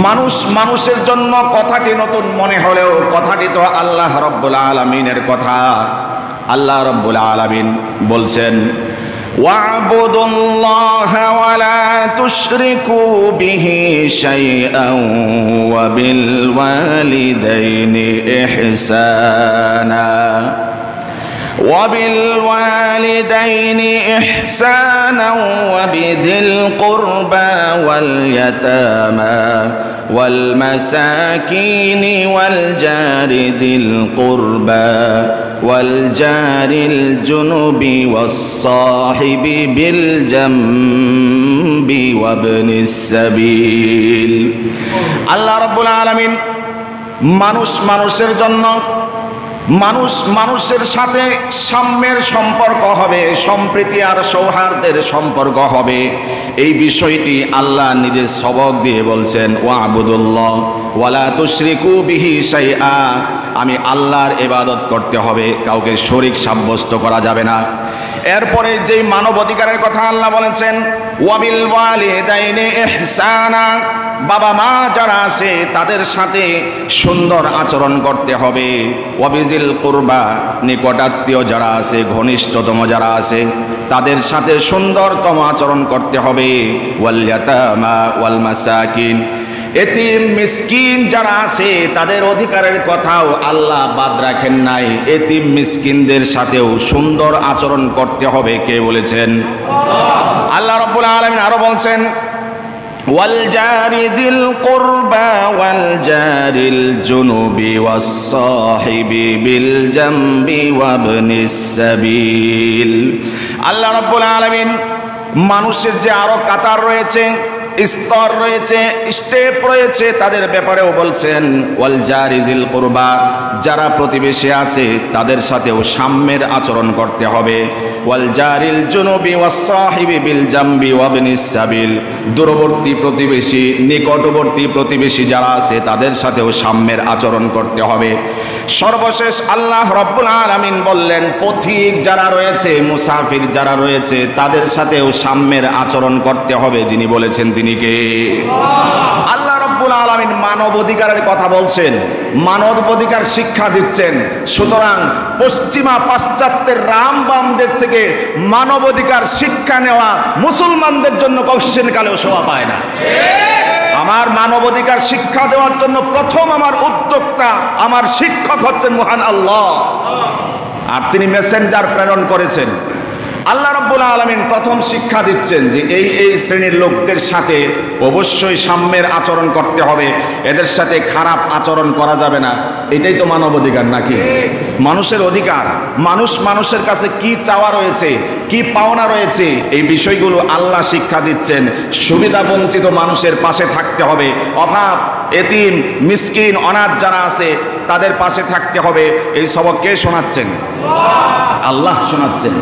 মানুষ মানুষের জন্য কথাটি নতুন মনে হলেও কথাটি তো আল্লাহ রব্বুল আলামিনের কথা। আল্লাহ রব্বুল আলামিন বলছেন, ওয়া'বুদুল্লাহা ওয়া লা তুশরিকু বিহি শাইআন ওয়া বিল ওয়ালিদাইনি ইহসানা وبالوالدين إحسانا وبذي القربى واليتامى والمساكين والجار ذي القربى والجار الجنب والصاحب بالجنب وابن السبيل। আল্লাহ রাব্বুল আলামিন মানুষ মানুষের জন্য, মানুষ মানুষের সাথে সাম্যের সম্পর্ক হবে, সম্প্রীতি আর সৌহার্দ্যের সম্পর্ক হবে, এই বিষয়টি আল্লাহ নিজে সবক দিয়ে বলছেন, ওয়া'বুদুল্লাহ ওয়া লা তুশরিকু বিহি শাইআ। আমি আল্লাহর ইবাদত করতে হবে, কাউকে শরীক সাব্যস্ত করা যাবে না। এরপরে যেই মানব অধিকারের কথা আল্লাহ বলেছেন, ওয়াবিল ওয়ালিদাইনি ইহসানা, বাবা মা যারা আছে তাদের সাথে সুন্দর আচরণ করতে হবে। ওয়াবিজিল কুরবা, নিকটাত্মীয় যারা আছে, ঘনিষ্ঠতম যারা আছে তাদের সাথে সুন্দরতম আচরণ করতে হবে। ওয়াল ইয়াতামা ওয়াল মাসাকিন, এতিম মিসকিন যারা আছে তাদের অধিকারের কথাও আল্লাহ বাদ রাখেন নাই। এতিম মিসকিনদের সাথেও সুন্দর আচরণ করতে হবে। কে বলেছেন? আল্লাহ রাব্বুল আলামিন আরো বলছেন, ওয়াল জারি যিল কুরবা ওয়াল জারিল জুনুবি ওয়াস সাহিবি বিল জামবি ওয়াবনিস সাবিল। আল্লাহ রাব্বুল আলামিন মানুষের যে আরো কাতার রয়েছে, স্তর রয়েছে, স্টেপ রয়েছে, তাদের ব্যাপারেও বলছেন, ওয়াল জারি যিল কুরবা, যারা প্রতিবেশী আছে তাদের সাথেও সাম্যের আচরণ করতে হবে। ওয়াল জারিল জুনুবি ওয়াস সাহিবি বিল জামবি ওয়াবনিস সাবিল, দূরবর্তী প্রতিবেশী, নিকটবর্তী প্রতিবেশী যারা আছে তাদের সাথেও সাম্যের আচরণ করতে হবে। সর্বশেষ আল্লাহ রাব্বুল আলামিন বললেন, পথিক যারা রয়েছে, মুসাফির যারা রয়েছে তাদের সাথেও সাম্যের আচরণ করতে হবে। যিনি বলেছেন তিনি কে? আল্লাহ রাব্বুল আলামিন মানব অধিকারের কথা বলছেন, মানব অধিকার শিক্ষা দিচ্ছেন। সুতরাং পশ্চিমা পাশ্চাত্যের রাম বামদের থেকে মানব অধিকার শিক্ষা নেওয়া মুসলমানদের জন্য কোশ্চেন কালেও শোভা পায় না। আমার মানব অধিকার শিক্ষা দেওয়ার জন্য প্রথম আমার উদ্যোক্তা, আমার শিক্ষক হচ্ছেন মহান আল্লাহ, আর তিনি মেসেঞ্জার প্রেরণ করেছেন। আল্লাহ রাব্বুল আলামিন প্রথম শিক্ষা দিচ্ছেন যে এই শ্রেণীর লোকদের সাথে অবশ্যই সাম্যের আচরণ করতে হবে, এদের সাথে খারাপ আচরণ করা যাবে না। এটাই তো মানব অধিকার নাকি? মানুষের অধিকার, মানুষ মানুষের কাছে কি চাওয়া রয়েছে, কি পাওনা রয়েছে, এই বিষয়গুলো আল্লাহ শিক্ষা দিচ্ছেন। সুবিধা বঞ্চিত মানুষের পাশে থাকতে হবে, অভাব, এতিম, মিসকিন, অনাথ যারা আছে তাদের পাশে থাকতে হবে। এই সবক কে শোনাচ্ছেন? আল্লাহ শোনাচ্ছেন।